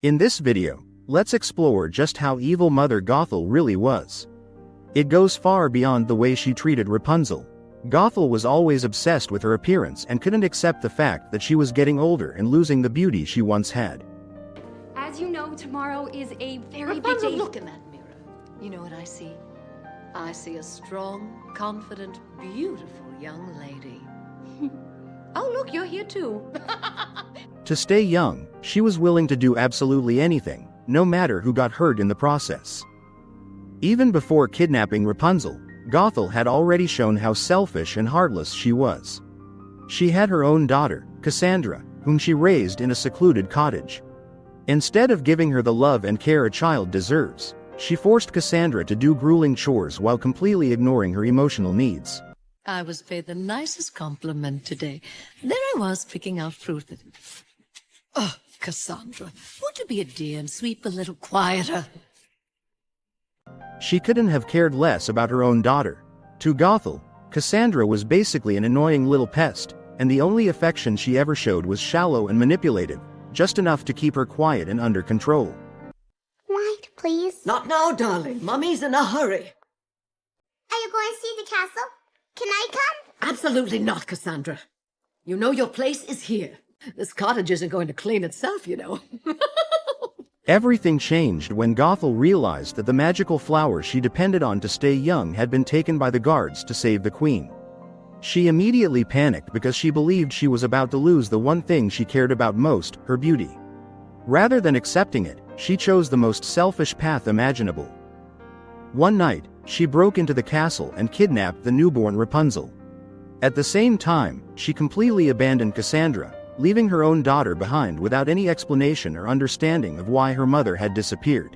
In this video, let's explore just how evil Mother Gothel really was. It goes far beyond the way she treated Rapunzel. Gothel was always obsessed with her appearance and couldn't accept the fact that she was getting older and losing the beauty she once had. As you know, tomorrow is a very Rapunzel, big day. look in that mirror. You know what I see? I see a strong, confident, beautiful young lady. Oh, look, you're here too. To stay young, she was willing to do absolutely anything, no matter who got hurt in the process. Even before kidnapping Rapunzel, Gothel had already shown how selfish and heartless she was. She had her own daughter, Cassandra, whom she raised in a secluded cottage. Instead of giving her the love and care a child deserves, she forced Cassandra to do grueling chores while completely ignoring her emotional needs. I was paid the nicest compliment today. There I was picking out fruit that... Oh, Cassandra, would you be a dear and sweep a little quieter? She couldn't have cared less about her own daughter. To Gothel, Cassandra was basically an annoying little pest, and the only affection she ever showed was shallow and manipulative, just enough to keep her quiet and under control. Light, please. Not now, darling. Mummy's in a hurry. Are you going to see the castle? Can I come? Absolutely not, Cassandra. You know your place is here. This cottage isn't going to clean itself, you know. Everything changed when Gothel realized that the magical flower she depended on to stay young had been taken by the guards to save the queen. She immediately panicked because she believed she was about to lose the one thing she cared about most, her beauty. Rather than accepting it, she chose the most selfish path imaginable. One night, she broke into the castle and kidnapped the newborn Rapunzel. At the same time, she completely abandoned Cassandra, leaving her own daughter behind without any explanation or understanding of why her mother had disappeared.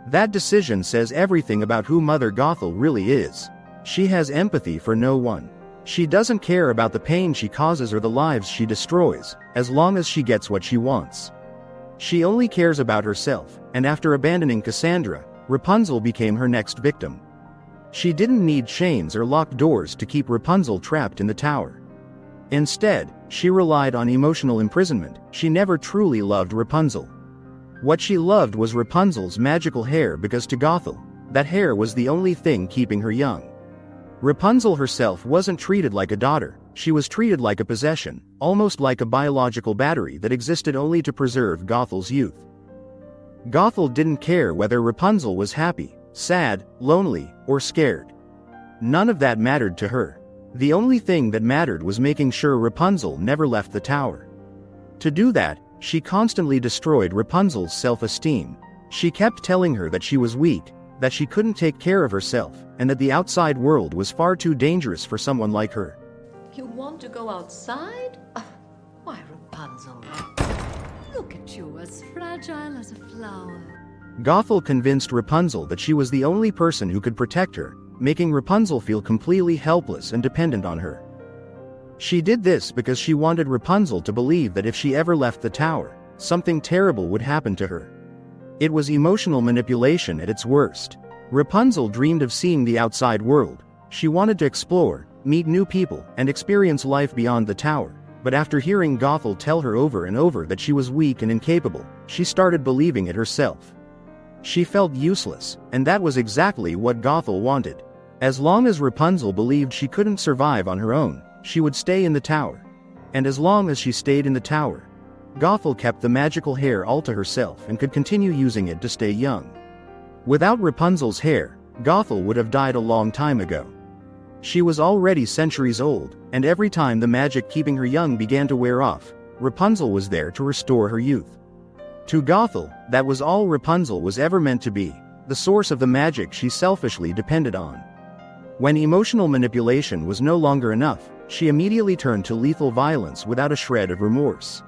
That decision says everything about who Mother Gothel really is. She has empathy for no one. She doesn't care about the pain she causes or the lives she destroys, as long as she gets what she wants. She only cares about herself, and after abandoning Cassandra, Rapunzel became her next victim. She didn't need chains or locked doors to keep Rapunzel trapped in the tower. Instead, she relied on emotional imprisonment. She never truly loved Rapunzel. What she loved was Rapunzel's magical hair because to Gothel, that hair was the only thing keeping her young. Rapunzel herself wasn't treated like a daughter, she was treated like a possession, almost like a biological battery that existed only to preserve Gothel's youth. Gothel didn't care whether Rapunzel was happy, sad, lonely, or scared. None of that mattered to her. The only thing that mattered was making sure Rapunzel never left the tower. To do that, she constantly destroyed Rapunzel's self-esteem. She kept telling her that she was weak, that she couldn't take care of herself, and that the outside world was far too dangerous for someone like her. You want to go outside? Why, Rapunzel? Look at you, as fragile as a flower. Gothel convinced Rapunzel that she was the only person who could protect her, making Rapunzel feel completely helpless and dependent on her. She did this because she wanted Rapunzel to believe that if she ever left the tower, something terrible would happen to her. It was emotional manipulation at its worst. Rapunzel dreamed of seeing the outside world. She wanted to explore, meet new people, and experience life beyond the tower. But after hearing Gothel tell her over and over that she was weak and incapable, she started believing it herself. She felt useless, and that was exactly what Gothel wanted. As long as Rapunzel believed she couldn't survive on her own, she would stay in the tower. And as long as she stayed in the tower, Gothel kept the magical hair all to herself and could continue using it to stay young. Without Rapunzel's hair, Gothel would have died a long time ago. She was already centuries old, and every time the magic keeping her young began to wear off, Rapunzel was there to restore her youth. To Gothel, that was all Rapunzel was ever meant to be, the source of the magic she selfishly depended on. When emotional manipulation was no longer enough, she immediately turned to lethal violence without a shred of remorse.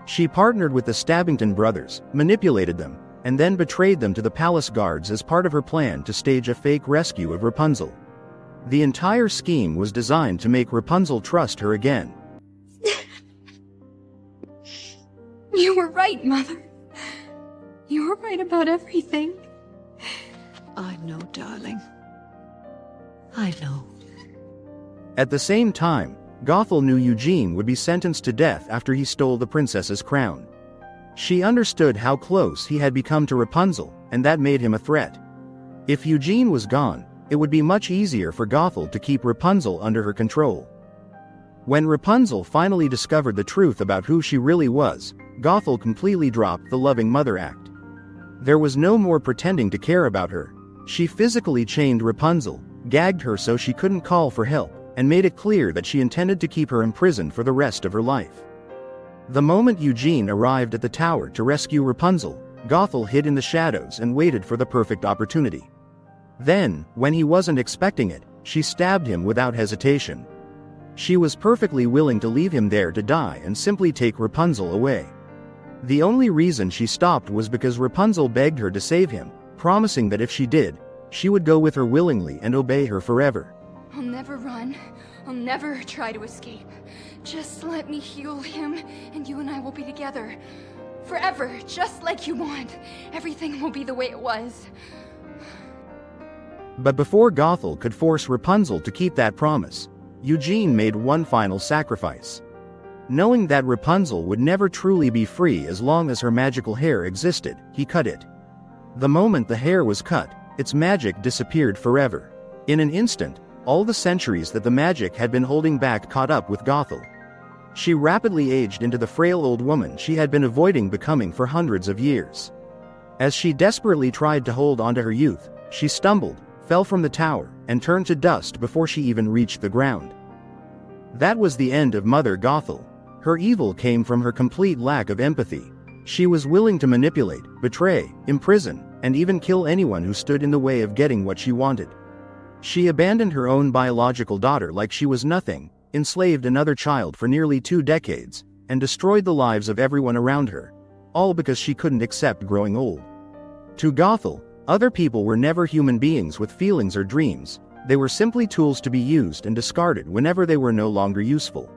She partnered with the Stabbington brothers, manipulated them, and then betrayed them to the palace guards as part of her plan to stage a fake rescue of Rapunzel. The entire scheme was designed to make Rapunzel trust her again. You were right, Mother. You were right about everything. I know, darling. I know. At the same time, Gothel knew Eugene would be sentenced to death after he stole the princess's crown. She understood how close he had become to Rapunzel, and that made him a threat. If Eugene was gone, it would be much easier for Gothel to keep Rapunzel under her control. When Rapunzel finally discovered the truth about who she really was, Gothel completely dropped the loving mother act. There was no more pretending to care about her. She physically chained Rapunzel, gagged her so she couldn't call for help, and made it clear that she intended to keep her imprisoned for the rest of her life. The moment Eugene arrived at the tower to rescue Rapunzel, Gothel hid in the shadows and waited for the perfect opportunity. Then, when he wasn't expecting it, she stabbed him without hesitation. She was perfectly willing to leave him there to die and simply take Rapunzel away. The only reason she stopped was because Rapunzel begged her to save him, promising that if she did, she would go with her willingly and obey her forever. I'll never run. I'll never try to escape. Just let me heal him, and you and I will be together. Forever, just like you want. Everything will be the way it was. But before Gothel could force Rapunzel to keep that promise, Eugene made one final sacrifice. Knowing that Rapunzel would never truly be free as long as her magical hair existed, he cut it. The moment the hair was cut, its magic disappeared forever. In an instant, all the centuries that the magic had been holding back caught up with Gothel. She rapidly aged into the frail old woman she had been avoiding becoming for hundreds of years. As she desperately tried to hold onto her youth, she stumbled, fell from the tower, and turned to dust before she even reached the ground. That was the end of Mother Gothel. Her evil came from her complete lack of empathy. She was willing to manipulate, betray, imprison, and even kill anyone who stood in the way of getting what she wanted. She abandoned her own biological daughter like she was nothing, enslaved another child for nearly 2 decades, and destroyed the lives of everyone around her, all because she couldn't accept growing old. To Gothel, other people were never human beings with feelings or dreams. They were simply tools to be used and discarded whenever they were no longer useful.